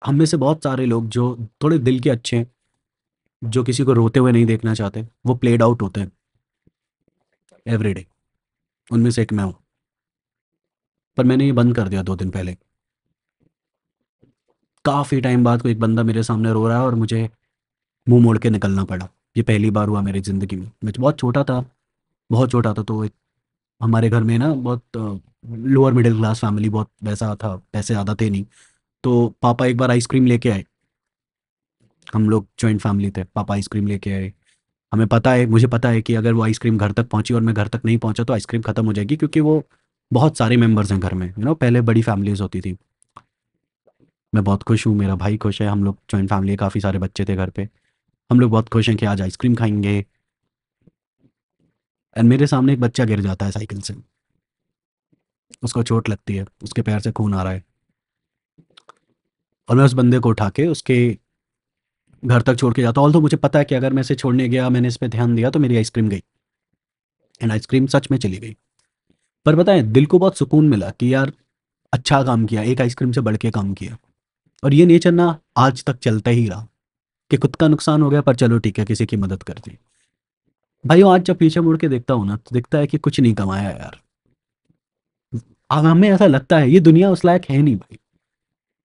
हम में से बहुत सारे लोग जो थोड़े दिल के अच्छे हैं, जो किसी को रोते हुए नहीं देखना चाहते, वो प्लेड आउट होते हैं एवरीडे। उनमें से एक मैं हूँ। पर मैंने ये बंद कर दिया 2 दिन पहले। काफ़ी टाइम बाद कोई एक बंदा मेरे सामने रो रहा है और मुझे मुंह मोड़ के निकलना पड़ा। ये पहली बार हुआ मेरी ज़िंदगी में। मैं बहुत छोटा था, बहुत छोटा था। तो हमारे घर में ना बहुत लोअर मिडिल क्लास फैमिली, बहुत वैसा था, पैसे ज़्यादा थे नहीं। तो पापा एक बार आइसक्रीम लेके आए। हम लोग जॉइंट फैमिली थे, पापा आइसक्रीम लेके आए। हमें पता है, मुझे पता है कि अगर वो आइसक्रीम घर तक पहुंची और मैं घर तक नहीं पहुंचा तो आइसक्रीम खत्म हो जाएगी, क्योंकि वो बहुत सारे मेंबर्स हैं घर में। पहले बड़ी फैमिलीज होती थी। मैं बहुत खुश हूँ, मेरा भाई खुश है, हम लोग जॉइंट फैमिली, काफ़ी सारे बच्चे थे घर पे। हम लोग बहुत खुश हैं कि आज आइसक्रीम खाएंगे। एंड मेरे सामने एक बच्चा गिर जाता है साइकिल से। उसको चोट लगती है, उसके पैर से खून आ रहा है। और मैं उस बंदे को उठा के उसके घर तक छोड़ के जाता हूँ। ऑल्दो मुझे पता है कि अगर मैं इसे छोड़ने गया, मैंने इस पे ध्यान दिया, तो मेरी आइसक्रीम गई। एंड आइसक्रीम सच में चली गई। पर पता है, दिल को बहुत सुकून मिला कि यार अच्छा काम किया, एक आइसक्रीम से बढ़ के काम किया। और ये नेचर ना आज तक चलता ही रहा कि खुद का नुकसान हो गया पर चलो ठीक है, किसी की मदद कर दी। भाइयों, आज जब पीछे मुड़ के देखता हूँ ना, तो दिखता है कि कुछ नहीं कमाया यार। अब हमें ऐसा लगता है ये दुनिया उस लायक है नहीं भाई।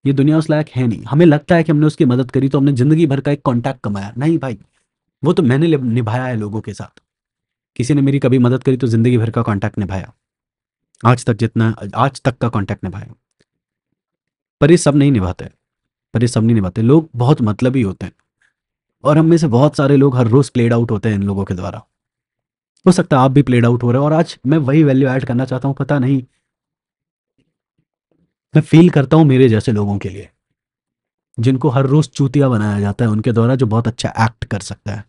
ये दुनिया उस लायक है नहीं। हमें लगता है कि हमने उसकी मदद करी तो हमने जिंदगी भर का एक कॉन्टैक्ट कमाया। नहीं भाई, वो तो मैंने निभाया है लोगों के साथ। किसी ने मेरी कभी मदद करी तो जिंदगी भर का कॉन्टैक्ट निभाया। आज तक जितना, आज तक का कॉन्टैक्ट निभाया। पर ये सब नहीं निभाते। पर ये सब नहीं निभाते। लोग बहुत मतलबी होते हैं। और हम में से बहुत सारे लोग हर रोज प्लेड आउट होते हैं इन लोगों के द्वारा। हो सकता है आप भी प्लेड आउट हो रहे हो, और आज मैं वही वैल्यू ऐड करना चाहता हूँ। पता नहीं, मैं फील करता हूँ मेरे जैसे लोगों के लिए, जिनको हर रोज चूतिया बनाया जाता है उनके द्वारा, जो बहुत अच्छा एक्ट कर सकता है,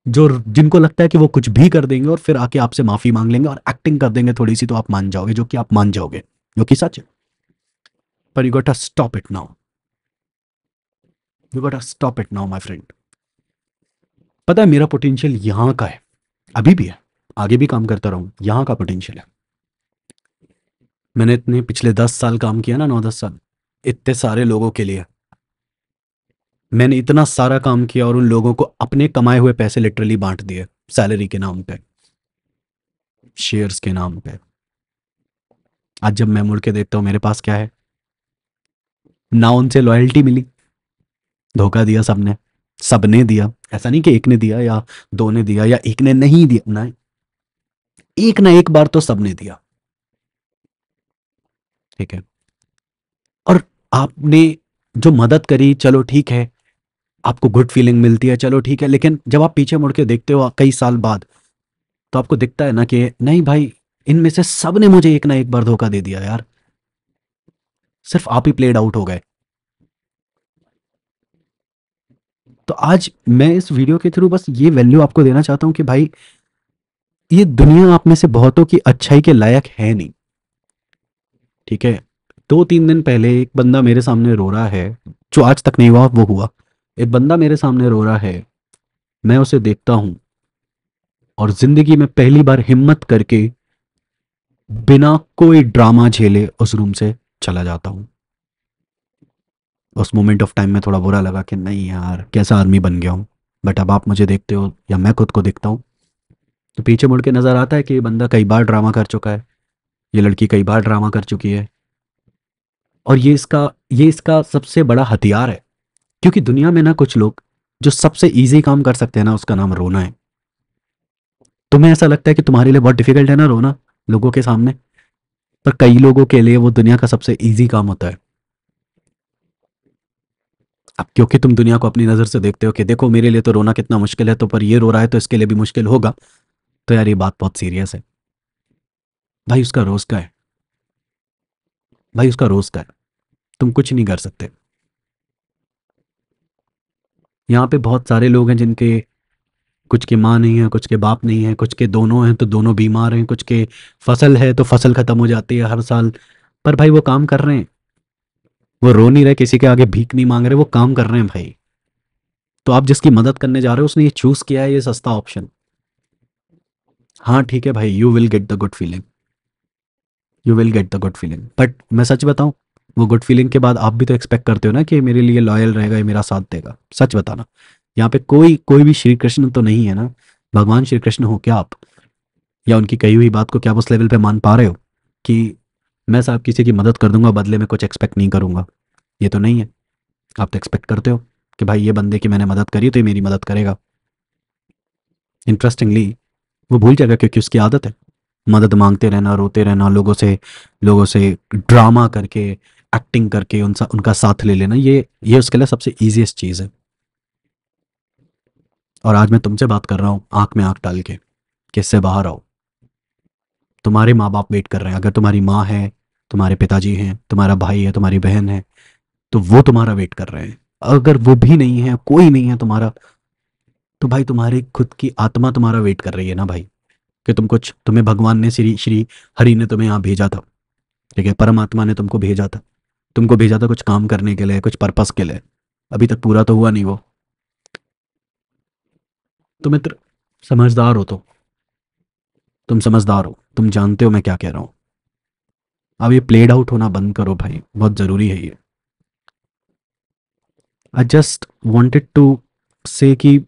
जो जिनको लगता है कि वो कुछ भी कर देंगे और फिर आके आपसे माफी मांग लेंगे और एक्टिंग कर देंगे थोड़ी सी तो आप मान जाओगे, जो कि आप मान जाओगे, जो कि सच है। पर यू गोटा स्टॉप इट नाउ। यू गोटा stop it now my friend. पता है मेरा पोटेंशियल यहाँ का है, अभी भी है, आगे भी काम करता रहूँ, यहाँ का पोटेंशियल है। मैंने इतने पिछले 10 साल काम किया ना, 9-10 साल, इतने सारे लोगों के लिए। मैंने इतना सारा काम किया और उन लोगों को अपने कमाए हुए पैसे लिटरली बांट दिए, सैलरी के नाम पे, शेयर्स के नाम पे। आज जब मैं मुड़ के देखता हूँ मेरे पास क्या है, ना उनसे लॉयल्टी मिली, धोखा दिया सबने। सबने दिया, ऐसा नहीं कि एक ने दिया या दो ने दिया या एक ने नहीं दिया, ना, एक ना एक बार तो सबने दिया। ठीक है। और आपने जो मदद करी, चलो ठीक है, आपको गुड फीलिंग मिलती है, चलो ठीक है। लेकिन जब आप पीछे मुड़ के देखते हो कई साल बाद, तो आपको दिखता है ना कि नहीं भाई, इनमें से सब ने मुझे एक ना एक बार धोखा दे दिया यार। सिर्फ आप ही प्लेड आउट हो गए। तो आज मैं इस वीडियो के थ्रू बस ये वैल्यू आपको देना चाहता हूं कि भाई, ये दुनिया आप में से बहुतों की अच्छाई के लायक है नहीं। ठीक है। 2-3 दिन पहले एक बंदा मेरे सामने रो रहा है, जो आज तक नहीं हुआ वो हुआ। एक बंदा मेरे सामने रो रहा है, मैं उसे देखता हूं और जिंदगी में पहली बार हिम्मत करके, बिना कोई ड्रामा झेले उस रूम से चला जाता हूं। उस मोमेंट ऑफ टाइम में थोड़ा बुरा लगा कि नहीं यार, कैसा आदमी बन गया हूं। बट अब आप मुझे देखते हो या मैं खुद को देखता हूँ, तो पीछे मुड़ के नजर आता है कि ये बंदा कई बार ड्रामा कर चुका है, ये लड़की कई बार ड्रामा कर चुकी है। और ये इसका सबसे बड़ा हथियार है। क्योंकि दुनिया में ना कुछ लोग, जो सबसे इजी काम कर सकते हैं ना, उसका नाम रोना है। तुम्हें ऐसा लगता है कि तुम्हारे लिए बहुत डिफिकल्ट है ना रोना लोगों के सामने, पर कई लोगों के लिए वो दुनिया का सबसे इजी काम होता है। अब क्योंकि तुम दुनिया को अपनी नज़र से देखते हो कि देखो मेरे लिए तो रोना कितना मुश्किल है, तो पर ये रो रहा है तो इसके लिए भी मुश्किल होगा, तो यार ये बात बहुत सीरियस है। भाई उसका रोज का है। भाई उसका रोज का है। तुम कुछ नहीं कर सकते। यहाँ पे बहुत सारे लोग हैं जिनके, कुछ की माँ नहीं है, कुछ के बाप नहीं है, कुछ के दोनों हैं तो दोनों बीमार हैं, कुछ के फसल है तो फसल खत्म हो जाती है हर साल। पर भाई वो काम कर रहे हैं। वो रो नहीं रहे, किसी के आगे भीख नहीं मांग रहे, वो काम कर रहे हैं भाई। तो आप जिसकी मदद करने जा रहे हो, उसने ये चूज किया है, ये सस्ता ऑप्शन। हाँ ठीक है भाई, you will get the good feeling. You will get the good feeling, but मैं सच बताऊं, वो गुड फीलिंग के बाद आप भी तो एक्सपेक्ट करते हो ना कि मेरे लिए लॉयल रहेगा, ये मेरा साथ देगा। सच बताना, यहाँ पे कोई कोई भी श्री कृष्ण तो नहीं है ना। भगवान श्री कृष्ण हो क्या आप? या उनकी कही हुई बात को क्या आप उस लेवल पे मान पा रहे हो कि मैं साहब किसी की मदद कर दूंगा, बदले में कुछ एक्सपेक्ट नहीं करूंगा? ये तो नहीं है। आप तो एक्सपेक्ट करते हो कि भाई ये बंदे की मैंने मदद करी तो ये मेरी मदद करेगा। इंटरेस्टिंगली वो भूल जाएगा, क्योंकि उसकी आदत है मदद मांगते रहना, रोते रहना, लोगों से ड्रामा करके, एक्टिंग करके उनका साथ ले लेना। ये उसके लिए सबसे ईजीएस्ट चीज़ है। और आज मैं तुमसे बात कर रहा हूँ आंख में आंख डाल के कि इससे बाहर आओ। तुम्हारे माँ बाप वेट कर रहे हैं। अगर तुम्हारी माँ है, तुम्हारे पिताजी हैं, तुम्हारा भाई है, तुम्हारी बहन है, तो वो तुम्हारा वेट कर रहे हैं। अगर वो भी नहीं है, कोई नहीं है तुम्हारा, तो भाई तुम्हारी खुद की आत्मा तुम्हारा वेट कर रही है ना भाई, कि तुम्हें भगवान ने, श्री श्री हरि ने तुम्हें यहाँ भेजा था। ठीक है, परमात्मा ने तुमको भेजा था कुछ काम करने के लिए, कुछ पर्पस के लिए। अभी तक पूरा तो हुआ नहीं वो। तो मित्र, समझदार हो तो, तुम समझदार हो, तुम जानते हो मैं क्या कह रहा हूँ। अब ये प्लेड आउट होना बंद करो भाई, बहुत ज़रूरी है ये। आई जस्ट वॉन्टेड टू से कि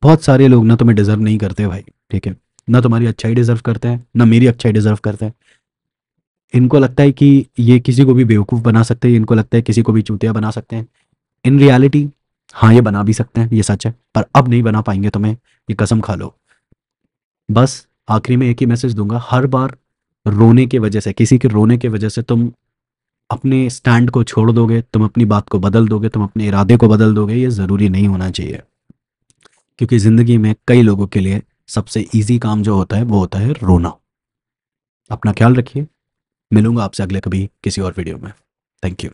बहुत सारे लोग ना तुम्हें डिजर्व नहीं करते भाई। ठीक है, ना तुम्हारी अच्छाई डिजर्व करते हैं, ना मेरी अच्छाई डिजर्व करते हैं। इनको लगता है कि ये किसी को भी बेवकूफ़ बना सकते हैं, इनको लगता है किसी को भी चूतिया बना सकते हैं। इन रियलिटी हाँ, ये बना भी सकते हैं, ये सच है, पर अब नहीं बना पाएंगे तुम्हें, ये कसम खा लो। बस आखिरी में एक ही मैसेज दूंगा, हर बार रोने की वजह से, किसी के रोने की वजह से तुम अपने स्टैंड को छोड़ दोगे, तुम अपनी बात को बदल दोगे, तुम अपने इरादे को बदल दोगे। ये ज़रूरी नहीं होना चाहिए, क्योंकि ज़िंदगी में कई लोगों के लिए सबसे ईजी काम जो होता है वो होता है रोना। अपना ख्याल रखिए। मिलूंगा आपसे अगले कभी किसी और वीडियो में। Thank you.